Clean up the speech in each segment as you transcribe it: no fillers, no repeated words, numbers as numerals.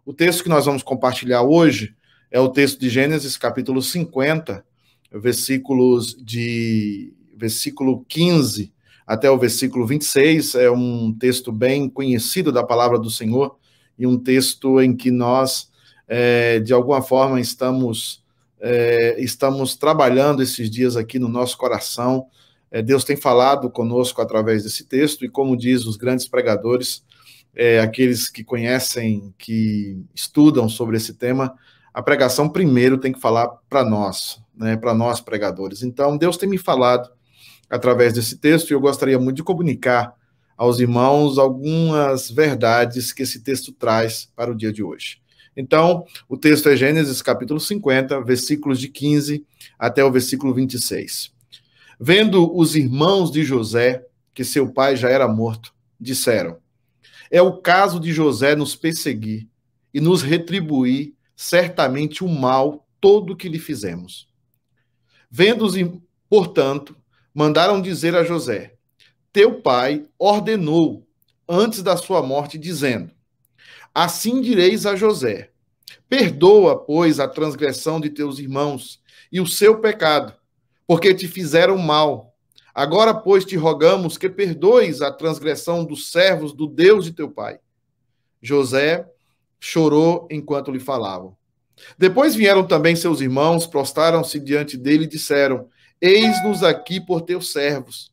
O texto que nós vamos compartilhar hoje é o texto de Gênesis, capítulo 50, versículo 15 até o versículo 26. É um texto bem conhecido da palavra do Senhor e um texto em que nós, de alguma forma, estamos trabalhando esses dias aqui no nosso coração. Deus tem falado conosco através desse texto e, como diz os grandes pregadores, aqueles que conhecem, que estudam sobre esse tema, a pregação primeiro tem que falar para nós, né, para nós pregadores. Então, Deus tem me falado através desse texto e eu gostaria muito de comunicar aos irmãos algumas verdades que esse texto traz para o dia de hoje. Então, o texto é Gênesis capítulo 50, versículos de 15 até o versículo 26. Vendo os irmãos de José, que seu pai já era morto, disseram: é o caso de José nos perseguir e nos retribuir certamente o mal todo que lhe fizemos. Vendo-os, portanto, mandaram dizer a José: teu pai ordenou antes da sua morte, dizendo: assim direis a José: perdoa, pois, a transgressão de teus irmãos e o seu pecado, porque te fizeram mal. Agora, pois, te rogamos que perdoes a transgressão dos servos do Deus de teu pai. José chorou enquanto lhe falavam. Depois vieram também seus irmãos, prostraram-se diante dele e disseram: eis-nos aqui por teus servos.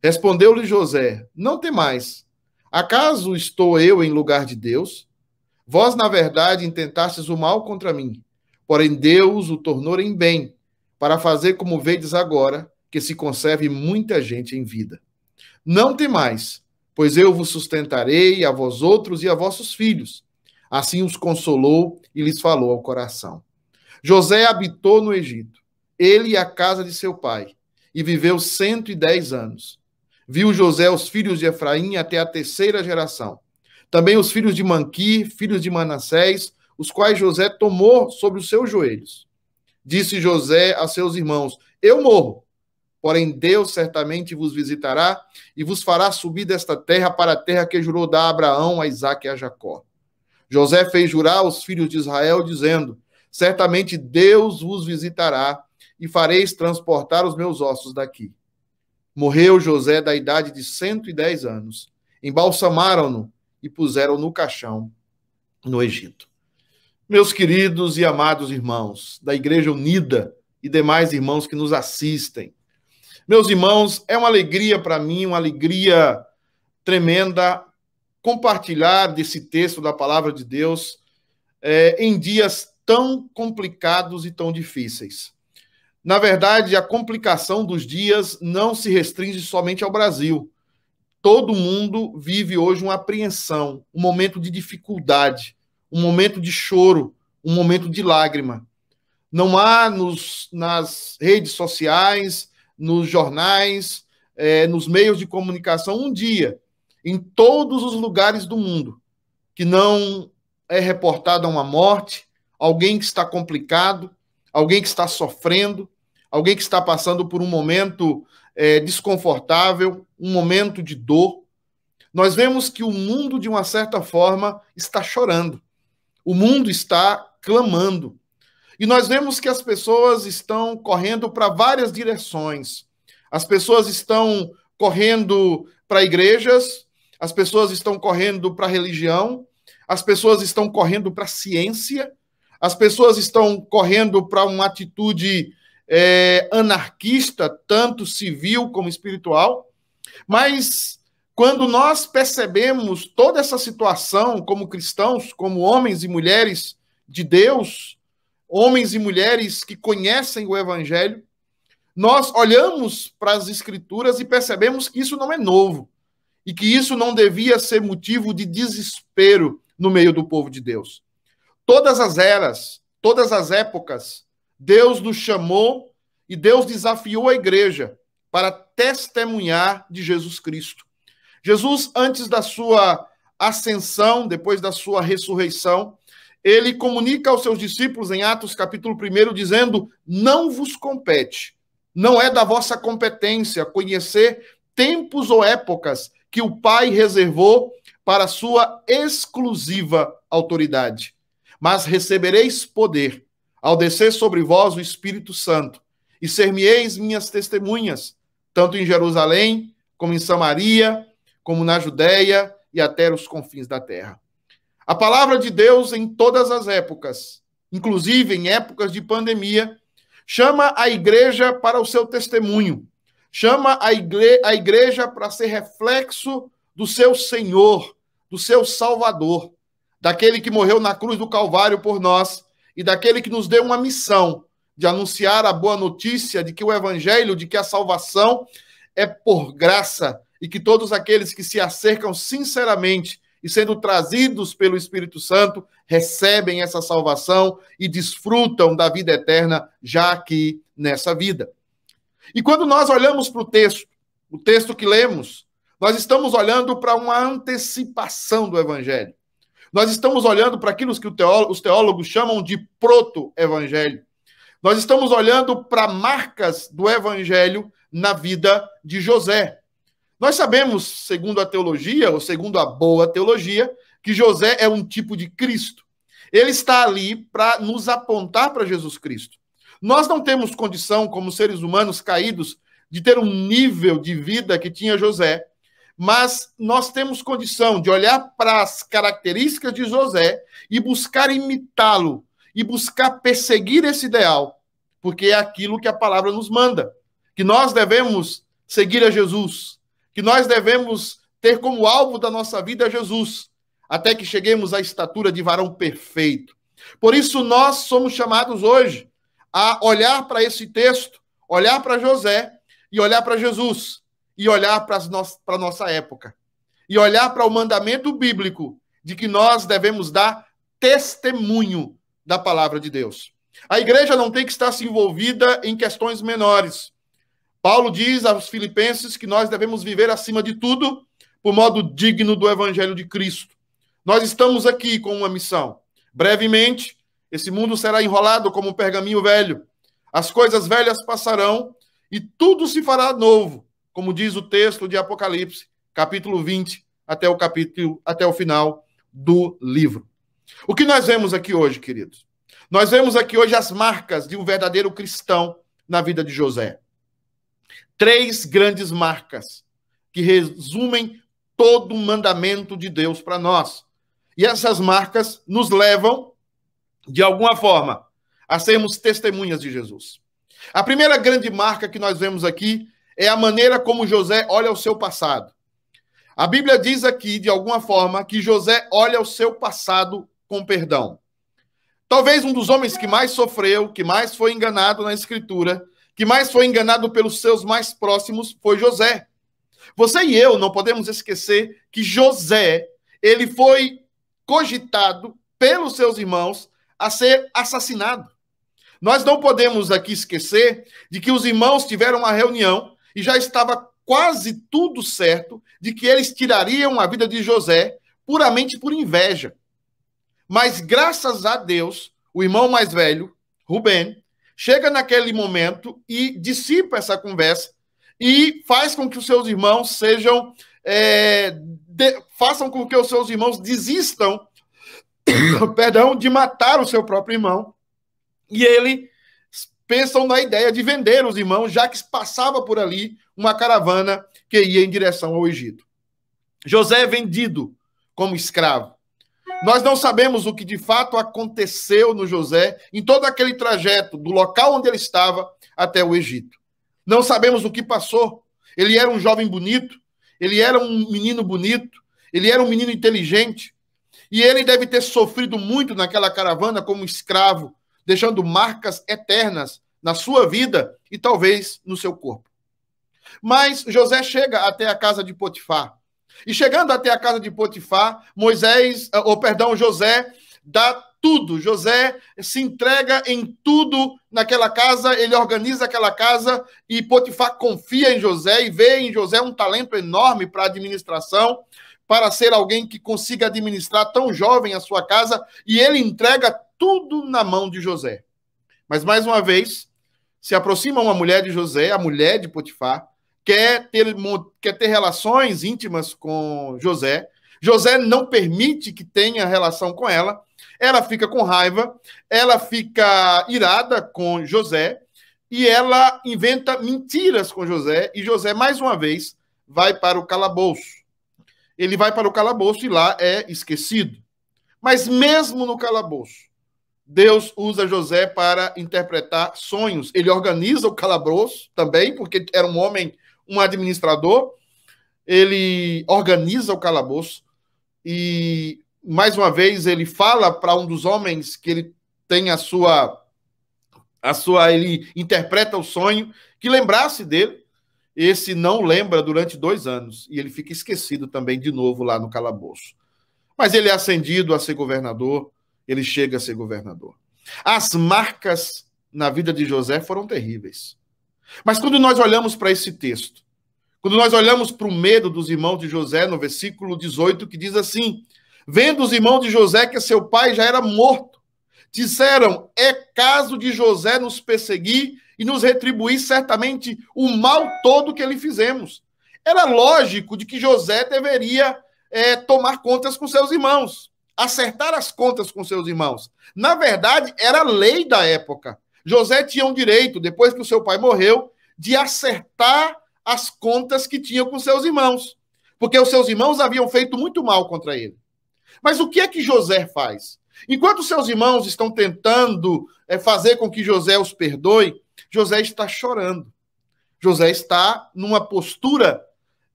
Respondeu-lhe José: não temais. Acaso estou eu em lugar de Deus? Vós, na verdade, intentastes o mal contra mim, porém Deus o tornou em bem, para fazer como vedes agora, que se conserve muita gente em vida. Não temais, pois eu vos sustentarei a vós outros e a vossos filhos. Assim os consolou e lhes falou ao coração. José habitou no Egito, ele e a casa de seu pai, e viveu 110 anos. Viu José os filhos de Efraim até a 3ª geração. Também os filhos de Manqui, filhos de Manassés, os quais José tomou sobre os seus joelhos. Disse José a seus irmãos: eu morro, porém Deus certamente vos visitará e vos fará subir desta terra para a terra que jurou dar a Abraão, a Isaque e a Jacó. José fez jurar aos filhos de Israel, dizendo: certamente Deus vos visitará e fareis transportar os meus ossos daqui. Morreu José da idade de 110 anos. Embalsamaram-no e puseram no caixão no Egito. Meus queridos e amados irmãos da Igreja Unida e demais irmãos que nos assistem, meus irmãos, é uma alegria para mim, uma alegria tremenda compartilhar desse texto da palavra de Deus em dias tão complicados e tão difíceis. Na verdade, a complicação dos dias não se restringe somente ao Brasil. Todo mundo vive hoje uma apreensão, um momento de dificuldade, um momento de choro, um momento de lágrima. Não há nas redes sociais, nos jornais, nos meios de comunicação, um dia, em todos os lugares do mundo, que não é reportada uma morte, alguém que está complicado, alguém que está sofrendo, alguém que está passando por um momento desconfortável, um momento de dor. Nós vemos que o mundo, de uma certa forma, está chorando. O mundo está clamando. E nós vemos que as pessoas estão correndo para várias direções. As pessoas estão correndo para igrejas, as pessoas estão correndo para a religião, as pessoas estão correndo para a ciência, as pessoas estão correndo para uma atitude anarquista, tanto civil como espiritual. Mas quando nós percebemos toda essa situação como cristãos, como homens e mulheres de Deus, homens e mulheres que conhecem o Evangelho, nós olhamos para as Escrituras e percebemos que isso não é novo e que isso não devia ser motivo de desespero no meio do povo de Deus. Todas as eras, todas as épocas, Deus nos chamou e Deus desafiou a igreja para testemunhar de Jesus Cristo. Jesus, antes da sua ascensão, depois da sua ressurreição, ele comunica aos seus discípulos em Atos capítulo 1, dizendo: não vos compete, não é da vossa competência conhecer tempos ou épocas que o Pai reservou para a sua exclusiva autoridade. mas recebereis poder ao descer sobre vós o Espírito Santo, e ser-me-eis minhas testemunhas, tanto em Jerusalém, como em Samaria, como na Judéia e até os confins da terra. A palavra de Deus em todas as épocas, inclusive em épocas de pandemia, chama a igreja para o seu testemunho, chama a igreja para ser reflexo do seu Senhor, do seu Salvador, daquele que morreu na cruz do Calvário por nós e daquele que nos deu uma missão de anunciar a boa notícia de que o evangelho, de que a salvação é por graça e que todos aqueles que se acercam sinceramente e sendo trazidos pelo Espírito Santo recebem essa salvação e desfrutam da vida eterna já aqui nessa vida. E quando nós olhamos para o texto que lemos, nós estamos olhando para uma antecipação do evangelho. Nós estamos olhando para aquilo que os teólogos chamam de proto-evangelho. Nós estamos olhando para marcas do evangelho na vida de José. Nós sabemos, segundo a teologia, ou segundo a boa teologia, que José é um tipo de Cristo. Ele está ali para nos apontar para Jesus Cristo. Nós não temos condição, como seres humanos caídos, de ter um nível de vida que tinha José, mas nós temos condição de olhar para as características de José e buscar imitá-lo, e buscar perseguir esse ideal, porque é aquilo que a palavra nos manda, que nós devemos seguir a Jesus, que nós devemos ter como alvo da nossa vida Jesus, até que cheguemos à estatura de varão perfeito. Por isso nós somos chamados hoje a olhar para esse texto, olhar para José e olhar para Jesus, e olhar para a nossa época, e olhar para o mandamento bíblico de que nós devemos dar testemunho da palavra de Deus. A igreja não tem que estar se envolvida em questões menores. Paulo diz aos Filipenses que nós devemos viver acima de tudo por modo digno do evangelho de Cristo. Nós estamos aqui com uma missão. Brevemente, esse mundo será enrolado como um pergaminho velho. As coisas velhas passarão e tudo se fará novo, como diz o texto de Apocalipse, capítulo 20, até o final do livro. O que nós vemos aqui hoje, queridos? Nós vemos aqui hoje as marcas de um verdadeiro cristão na vida de José. 3 grandes marcas que resumem todo o mandamento de Deus para nós. E essas marcas nos levam, de alguma forma, a sermos testemunhas de Jesus. A primeira grande marca que nós vemos aqui é a maneira como José olha o seu passado. A Bíblia diz aqui, de alguma forma, que José olha o seu passado com perdão. Talvez um dos homens que mais sofreu, que mais foi enganado na Escritura, que mais foi enganado pelos seus mais próximos, foi José. Você e eu não podemos esquecer que José, ele foi cogitado pelos seus irmãos a ser assassinado. Nós não podemos aqui esquecer de que os irmãos tiveram uma reunião e já estava quase tudo certo de que eles tirariam a vida de José puramente por inveja. Mas, graças a Deus, o irmão mais velho, Rubem, chega naquele momento e dissipa essa conversa e faz com que os seus irmãos façam com que os seus irmãos desistam, perdão, de matar o seu próprio irmão. E eles pensam na ideia de vender os irmãos, já que passava por ali uma caravana que ia em direção ao Egito. José é vendido como escravo. Nós não sabemos o que de fato aconteceu no José em todo aquele trajeto do local onde ele estava até o Egito. Não sabemos o que passou. Ele era um jovem bonito, ele era um menino bonito, ele era um menino inteligente, e ele deve ter sofrido muito naquela caravana como escravo, deixando marcas eternas na sua vida e talvez no seu corpo. Mas José chega até a casa de Potifar. E chegando até a casa de Potifar, José dá tudo. José se entrega em tudo naquela casa, ele organiza aquela casa e Potifar confia em José e vê em José um talento enorme para a administração, para ser alguém que consiga administrar tão jovem a sua casa, e ele entrega tudo na mão de José. Mas, mais uma vez, se aproxima uma mulher de José, a mulher de Potifar, quer ter relações íntimas com José. José não permite que tenha relação com ela, ela fica com raiva, ela fica irada com José, e ela inventa mentiras com José, e José, mais uma vez, vai para o calabouço. Ele vai para o calabouço e lá é esquecido. Mas mesmo no calabouço, Deus usa José para interpretar sonhos. Ele organiza o calabouço também, porque era um homem, um administrador. Ele organiza o calabouço e, mais uma vez, ele fala para um dos homens que ele tem ele interpreta o sonho, que lembrasse dele. Esse não lembra durante 2 anos e ele fica esquecido também de novo lá no calabouço. Mas ele é ascendido a ser governador, ele chega a ser governador. As marcas na vida de José foram terríveis. Mas quando nós olhamos para esse texto, quando nós olhamos para o medo dos irmãos de José, no versículo 18, que diz assim: vendo os irmãos de José que seu pai já era morto, disseram, é caso de José nos perseguir e nos retribuir certamente o mal todo que lhe fizemos. Era lógico de que José deveria tomar contas com seus irmãos, acertar as contas com seus irmãos. Na verdade, era lei da época. José tinha um direito, depois que o seu pai morreu, de acertar as contas que tinha com seus irmãos, porque os seus irmãos haviam feito muito mal contra ele. Mas o que é que José faz? Enquanto seus irmãos estão tentando fazer com que José os perdoe, José está chorando. José está numa postura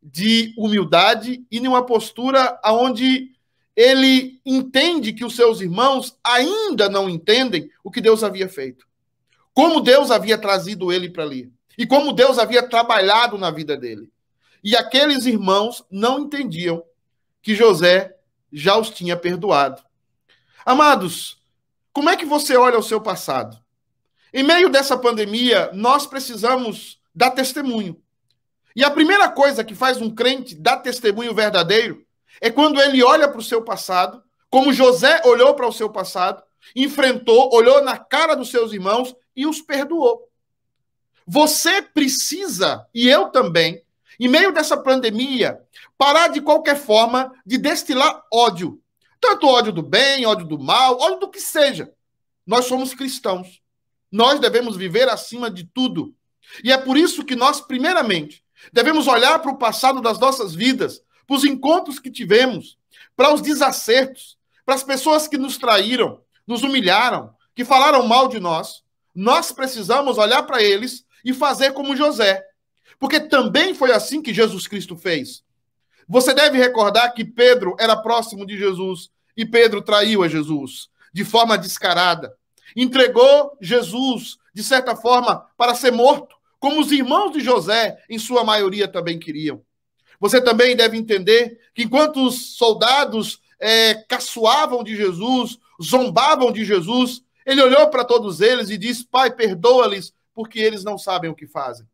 de humildade e numa postura onde ele entende que os seus irmãos ainda não entendem o que Deus havia feito. Como Deus havia trazido ele para ali. E como Deus havia trabalhado na vida dele. E aqueles irmãos não entendiam que José já os tinha perdoado. Amados, como é que você olha o seu passado? Em meio dessa pandemia, nós precisamos dar testemunho. E a primeira coisa que faz um crente dar testemunho verdadeiro é quando ele olha para o seu passado, como José olhou para o seu passado, enfrentou, olhou na cara dos seus irmãos e os perdoou. Você precisa, e eu também, em meio dessa pandemia, parar de qualquer forma de destilar ódio. Tanto ódio do bem, ódio do mal, ódio do que seja. Nós somos cristãos. Nós devemos viver acima de tudo. E é por isso que nós, primeiramente, devemos olhar para o passado das nossas vidas, para os encontros que tivemos, para os desacertos, para as pessoas que nos traíram, nos humilharam, que falaram mal de nós. Nós precisamos olhar para eles e fazer como José. Porque também foi assim que Jesus Cristo fez. Você deve recordar que Pedro era próximo de Jesus e Pedro traiu a Jesus de forma descarada. Entregou Jesus, de certa forma, para ser morto, como os irmãos de José, em sua maioria, também queriam. Você também deve entender que enquanto os soldados caçoavam de Jesus, zombavam de Jesus, ele olhou para todos eles e disse: Pai, perdoa-lhes, porque eles não sabem o que fazem.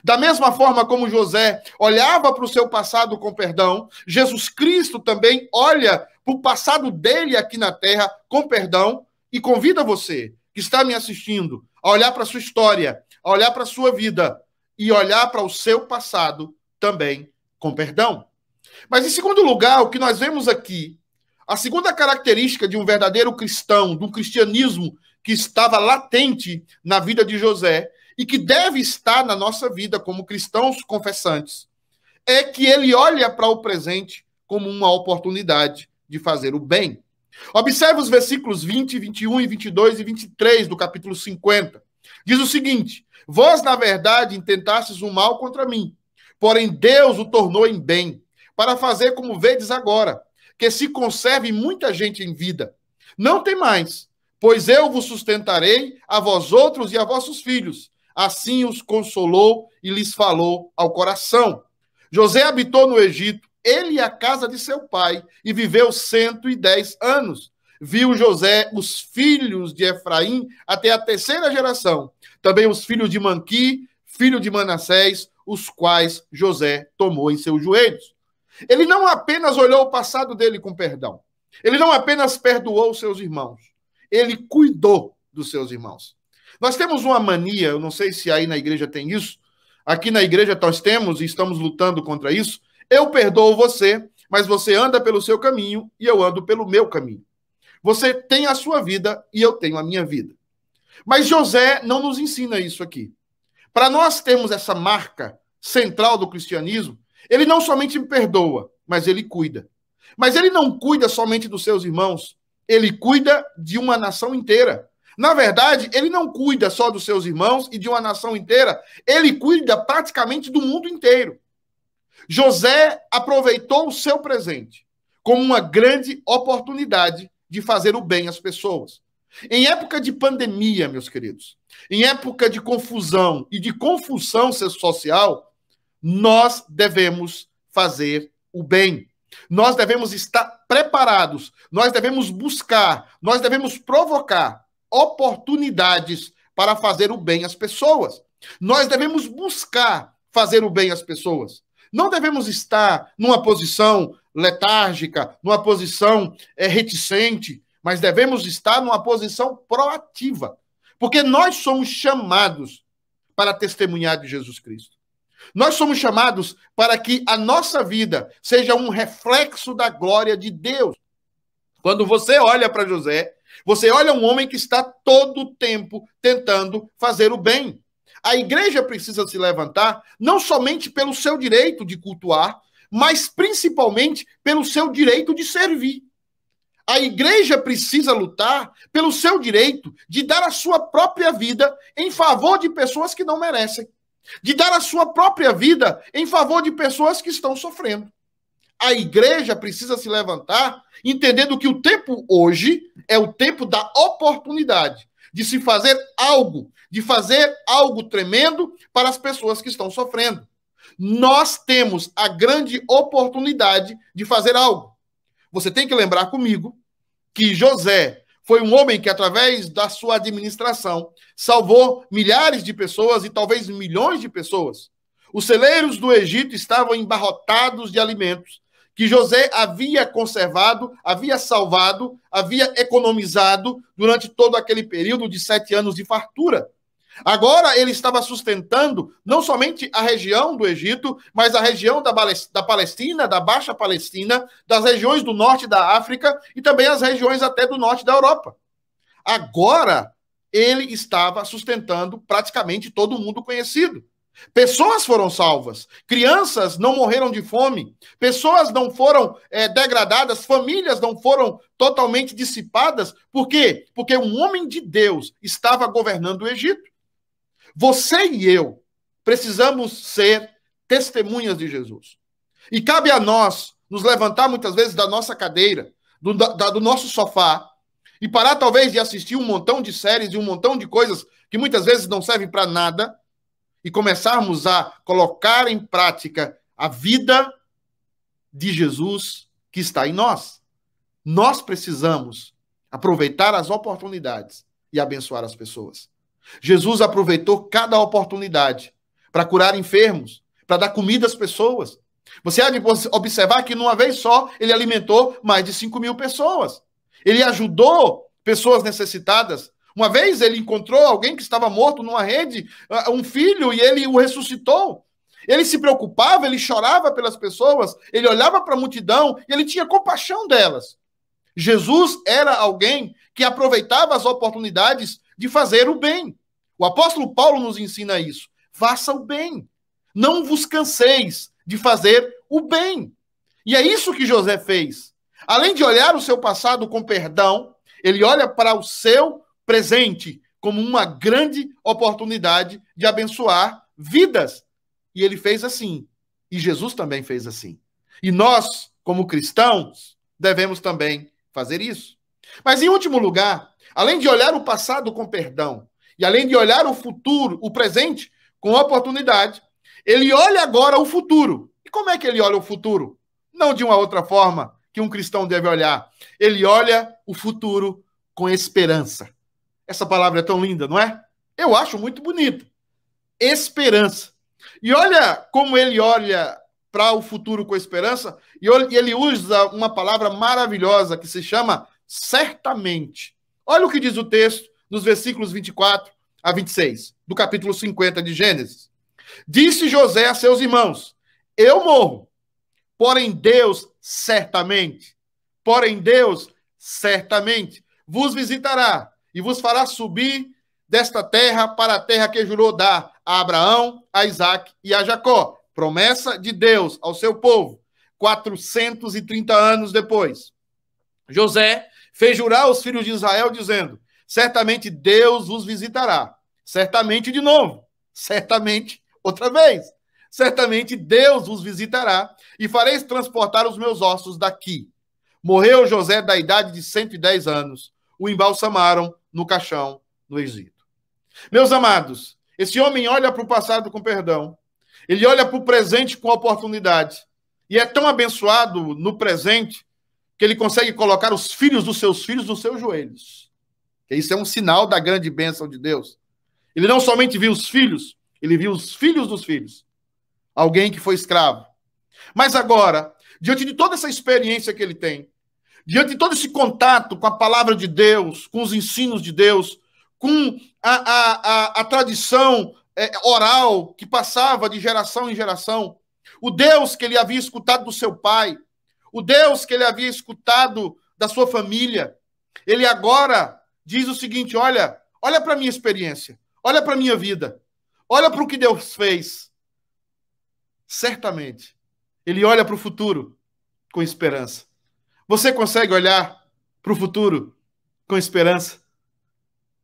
Da mesma forma como José olhava para o seu passado com perdão, Jesus Cristo também olha para o passado dele aqui na terra com perdão e convida você, que está me assistindo, a olhar para a sua história, a olhar para a sua vida e olhar para o seu passado também com perdão. Mas, em segundo lugar, o que nós vemos aqui, a segunda característica de um verdadeiro cristão, de um cristianismo que estava latente na vida de José e que deve estar na nossa vida como cristãos confessantes, é que ele olha para o presente como uma oportunidade de fazer o bem. Observe os versículos 20, 21, 22 e 23 do capítulo 50. Diz o seguinte: vós, na verdade, intentastes o mal contra mim, porém Deus o tornou em bem, para fazer como vedes agora, que se conserve muita gente em vida. Não temais, pois eu vos sustentarei a vós outros e a vossos filhos. Assim os consolou e lhes falou ao coração. José habitou no Egito, ele e a casa de seu pai, e viveu 110 anos. Viu José os filhos de Efraim até a 3ª geração. Também os filhos de Manqui, filho de Manassés, os quais José tomou em seus joelhos. Ele não apenas olhou o passado dele com perdão. Ele não apenas perdoou os seus irmãos. Ele cuidou dos seus irmãos. Nós temos uma mania, eu não sei se aí na igreja tem isso, aqui na igreja nós temos e estamos lutando contra isso. Eu perdoo você, mas você anda pelo seu caminho e eu ando pelo meu caminho. Você tem a sua vida e eu tenho a minha vida. Mas José não nos ensina isso aqui. Para nós termos essa marca central do cristianismo, ele não somente perdoa, mas ele cuida. Mas ele não cuida somente dos seus irmãos, ele cuida de uma nação inteira. Na verdade, ele não cuida só dos seus irmãos e de uma nação inteira, ele cuida praticamente do mundo inteiro. José aproveitou o seu presente como uma grande oportunidade de fazer o bem às pessoas. Em época de pandemia, meus queridos, em época de confusão e de confusão social, nós devemos fazer o bem. Nós devemos estar preparados, nós devemos buscar, nós devemos provocar oportunidades para fazer o bem às pessoas. Nós devemos buscar fazer o bem às pessoas. Não devemos estar numa posição letárgica, numa posição reticente, mas devemos estar numa posição proativa, porque nós somos chamados para testemunhar de Jesus Cristo. Nós somos chamados para que a nossa vida seja um reflexo da glória de Deus. Quando você olha para José, você olha um homem que está todo o tempo tentando fazer o bem. A igreja precisa se levantar não somente pelo seu direito de cultuar, mas principalmente pelo seu direito de servir. A igreja precisa lutar pelo seu direito de dar a sua própria vida em favor de pessoas que não merecem. De dar a sua própria vida em favor de pessoas que estão sofrendo. A igreja precisa se levantar entendendo que o tempo hoje é o tempo da oportunidade de se fazer algo tremendo para as pessoas que estão sofrendo. Nós temos a grande oportunidade de fazer algo. Você tem que lembrar comigo que José foi um homem que, através da sua administração, salvou milhares de pessoas e talvez milhões de pessoas. Os celeiros do Egito estavam embarrotados de alimentos que José havia conservado, havia salvado, havia economizado durante todo aquele período de 7 anos de fartura. Agora ele estava sustentando não somente a região do Egito, mas a região da Palestina, da Baixa Palestina, das regiões do norte da África e também as regiões até do norte da Europa. Agora ele estava sustentando praticamente todo mundo conhecido. Pessoas foram salvas, crianças não morreram de fome, pessoas não foram degradadas, famílias não foram totalmente dissipadas. Por quê? Porque um homem de Deus estava governando o Egito. Você e eu precisamos ser testemunhas de Jesus. E cabe a nós nos levantar muitas vezes da nossa cadeira, do nosso sofá, e parar talvez de assistir um montão de séries e um montão de coisas que muitas vezes não servem para nada, e começarmos a colocar em prática a vida de Jesus que está em nós. Nós precisamos aproveitar as oportunidades e abençoar as pessoas. Jesus aproveitou cada oportunidade para curar enfermos, para dar comida às pessoas. Você há de observar que numa vez só ele alimentou mais de 5.000 pessoas. Ele ajudou pessoas necessitadas. Uma vez ele encontrou alguém que estava morto numa rede, um filho, e ele o ressuscitou. Ele se preocupava, ele chorava pelas pessoas, ele olhava para a multidão e ele tinha compaixão delas. Jesus era alguém que aproveitava as oportunidades de fazer o bem. O apóstolo Paulo nos ensina isso. Faça o bem. Não vos canseis de fazer o bem. E é isso que José fez. Além de olhar o seu passado com perdão, ele olha para o seu presente como uma grande oportunidade de abençoar vidas. E ele fez assim. E Jesus também fez assim. E nós, como cristãos, devemos também fazer isso. Mas, em último lugar, além de olhar o passado com perdão, e além de olhar o futuro, o presente, com oportunidade, ele olha agora o futuro. E como é que ele olha o futuro? Não de uma outra forma que um cristão deve olhar. Ele olha o futuro com esperança. Essa palavra é tão linda, não é? Eu acho muito bonita. Esperança. E olha como ele olha para o futuro com esperança, e ele usa uma palavra maravilhosa que se chama certamente. Olha o que diz o texto nos versículos 24 a 26, do capítulo 50 de Gênesis. Disse José a seus irmãos: eu morro, porém Deus certamente certamente vos visitará e vos fará subir desta terra para a terra que jurou dar a Abraão, a Isaque e a Jacó. Promessa de Deus ao seu povo. 430 anos depois, José fez jurar aos filhos de Israel, dizendo: certamente Deus vos visitará. Certamente de novo. Certamente outra vez. Certamente Deus vos visitará e fareis transportar os meus ossos daqui. Morreu José da idade de 110 anos. O embalsamaram no caixão no Egito. Meus amados, esse homem olha para o passado com perdão. Ele olha para o presente com oportunidade. E é tão abençoado no presente que ele consegue colocar os filhos dos seus filhos nos seus joelhos. Isso é um sinal da grande bênção de Deus. Ele não somente viu os filhos, ele viu os filhos dos filhos. Alguém que foi escravo. Mas agora, diante de toda essa experiência que ele tem, diante de todo esse contato com a palavra de Deus, com os ensinos de Deus, com a tradição oral que passava de geração em geração, o Deus que ele havia escutado do seu pai, o Deus que ele havia escutado da sua família, ele agora diz o seguinte: olha para a minha experiência, olha para a minha vida, olha para o que Deus fez. Certamente, ele olha para o futuro com esperança. Você consegue olhar para o futuro com esperança?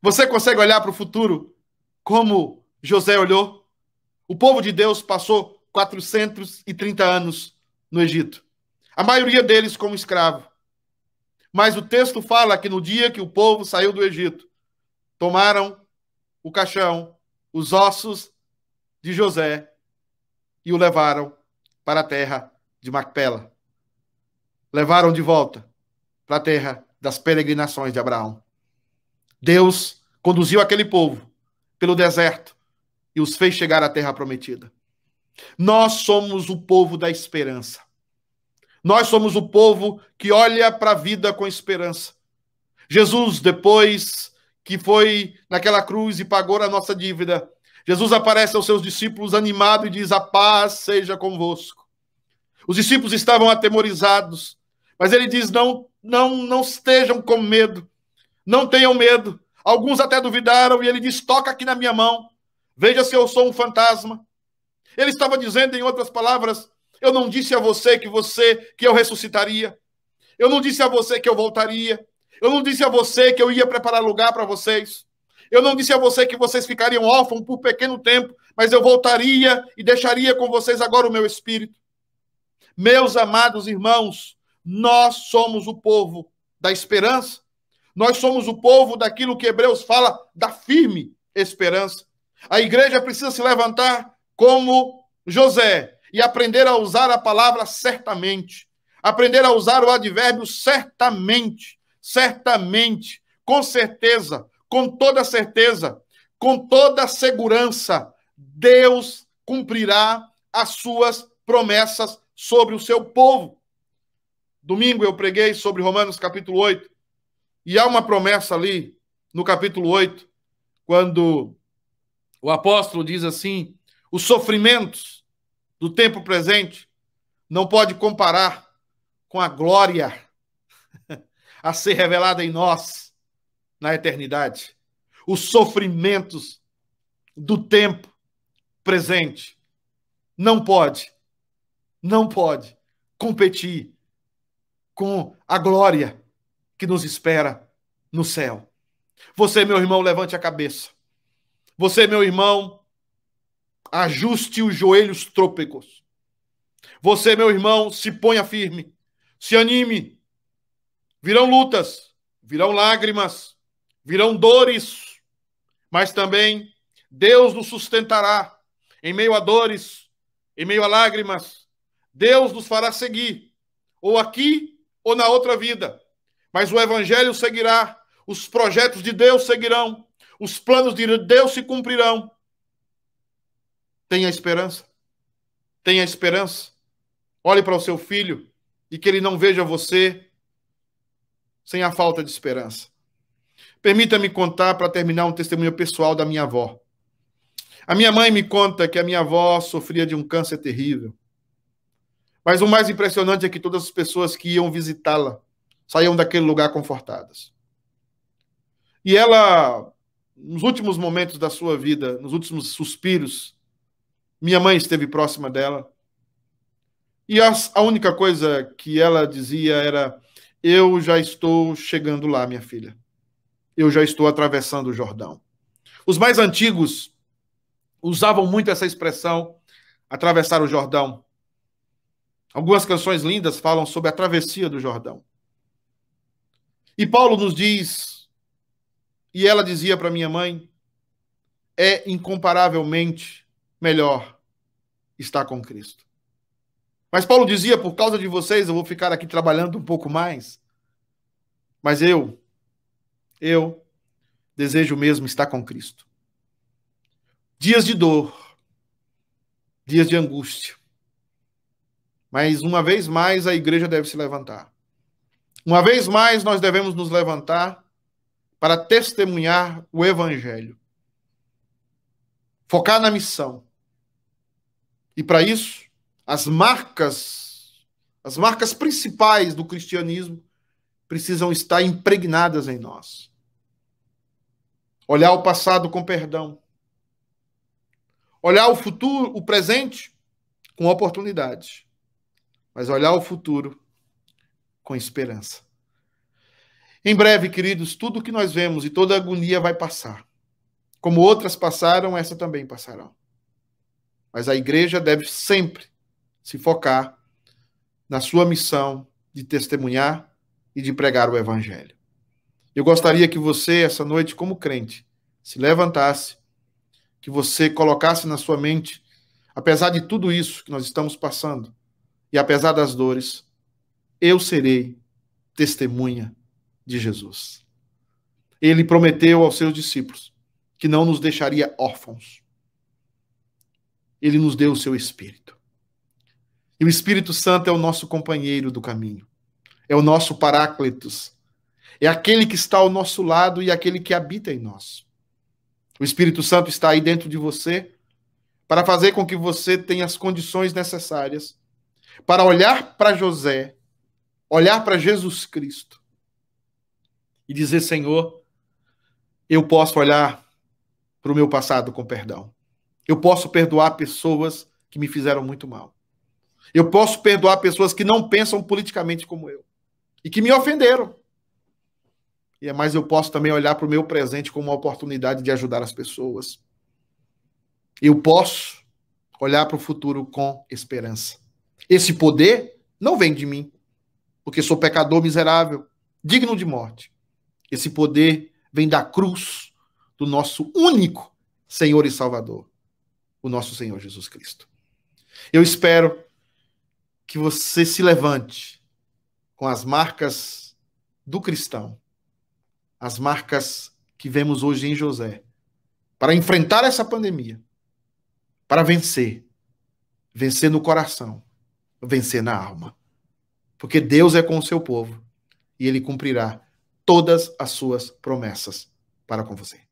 Você consegue olhar para o futuro como José olhou? O povo de Deus passou 430 anos no Egito. A maioria deles como escravo. Mas o texto fala que no dia que o povo saiu do Egito, tomaram o caixão, os ossos de José e o levaram para a terra de Macpela. Levaram de volta para a terra das peregrinações de Abraão. Deus conduziu aquele povo pelo deserto e os fez chegar à terra prometida. Nós somos o povo da esperança. Nós somos o povo que olha para a vida com esperança. Jesus, depois que foi naquela cruz e pagou a nossa dívida, Jesus aparece aos seus discípulos animado e diz: a paz seja convosco. Os discípulos estavam atemorizados, mas ele diz: não estejam com medo, não tenham medo. Alguns até duvidaram e ele diz: toca aqui na minha mão, veja se eu sou um fantasma. Ele estava dizendo, em outras palavras: eu não disse a você que eu ressuscitaria. Eu não disse a você que eu voltaria. Eu não disse a você que eu ia preparar lugar para vocês. Eu não disse a você que vocês ficariam órfãos por pequeno tempo, mas eu voltaria e deixaria com vocês agora o meu espírito. Meus amados irmãos, nós somos o povo da esperança. Nós somos o povo daquilo que Hebreus fala, da firme esperança. A igreja precisa se levantar como José e aprender a usar a palavra certamente. Aprender a usar o advérbio certamente. Certamente, com certeza, com toda certeza, com toda segurança, Deus cumprirá as suas promessas sobre o seu povo. Domingo eu preguei sobre Romanos capítulo 8, e há uma promessa ali no capítulo 8, quando o apóstolo diz assim: os sofrimentos do tempo presente não pode comparar com a glória a ser revelada em nós na eternidade. Os sofrimentos do tempo presente não pode competir com a glória que nos espera no céu. Você, meu irmão, levante a cabeça. Você, meu irmão, ajuste os joelhos trôpegos. Você, meu irmão, se ponha firme, se anime. Virão lutas, virão lágrimas, virão dores, mas também Deus nos sustentará em meio a dores, em meio a lágrimas. Deus nos fará seguir, ou aqui ou na outra vida. Mas o evangelho seguirá, os projetos de Deus seguirão, os planos de Deus se cumprirão. Tenha esperança. Tenha esperança. Olhe para o seu filho e que ele não veja você sem a falta de esperança. Permita-me contar, para terminar, um testemunho pessoal da minha avó. A minha mãe me conta que a minha avó sofria de um câncer terrível. Mas o mais impressionante é que todas as pessoas que iam visitá-la saíam daquele lugar confortadas. E ela, nos últimos momentos da sua vida, nos últimos suspiros, minha mãe esteve próxima dela. E a única coisa que ela dizia era: eu já estou chegando lá, minha filha. Eu já estou atravessando o Jordão. Os mais antigos usavam muito essa expressão, atravessar o Jordão. Algumas canções lindas falam sobre a travessia do Jordão. E Paulo nos diz, e ela dizia para minha mãe, é incomparavelmente melhor estar com Cristo. Mas Paulo dizia, por causa de vocês, eu vou ficar aqui trabalhando um pouco mais. Mas eu desejo mesmo estar com Cristo. Dias de dor, dias de angústia. Mas uma vez mais a igreja deve se levantar. Uma vez mais nós devemos nos levantar para testemunhar o evangelho. Focar na missão. E para isso, as marcas principais do cristianismo precisam estar impregnadas em nós. Olhar o passado com perdão. Olhar o futuro, o presente, com oportunidade. Mas olhar o futuro com esperança. Em breve, queridos, tudo que nós vemos e toda agonia vai passar. Como outras passaram, essa também passará. Mas a igreja deve sempre se focar na sua missão de testemunhar e de pregar o evangelho. Eu gostaria que você, essa noite, como crente, se levantasse, que você colocasse na sua mente, apesar de tudo isso que nós estamos passando, e apesar das dores, eu serei testemunha de Jesus. Ele prometeu aos seus discípulos que não nos deixaria órfãos. Ele nos deu o seu Espírito. E o Espírito Santo é o nosso companheiro do caminho. É o nosso Paráclitos. É aquele que está ao nosso lado e aquele que habita em nós. O Espírito Santo está aí dentro de você para fazer com que você tenha as condições necessárias para olhar para José, olhar para Jesus Cristo e dizer: Senhor, eu posso olhar para o meu passado com perdão. Eu posso perdoar pessoas que me fizeram muito mal. Eu posso perdoar pessoas que não pensam politicamente como eu e que me ofenderam. Mas eu posso também olhar para o meu presente como uma oportunidade de ajudar as pessoas. Eu posso olhar para o futuro com esperança. Esse poder não vem de mim, porque sou pecador miserável, digno de morte. Esse poder vem da cruz do nosso único Senhor e Salvador, o nosso Senhor Jesus Cristo. Eu espero que você se levante com as marcas do cristão, as marcas que vemos hoje em José, para enfrentar essa pandemia, para vencer no coração, vencer na alma. Porque Deus é com o seu povo e ele cumprirá todas as suas promessas para com você.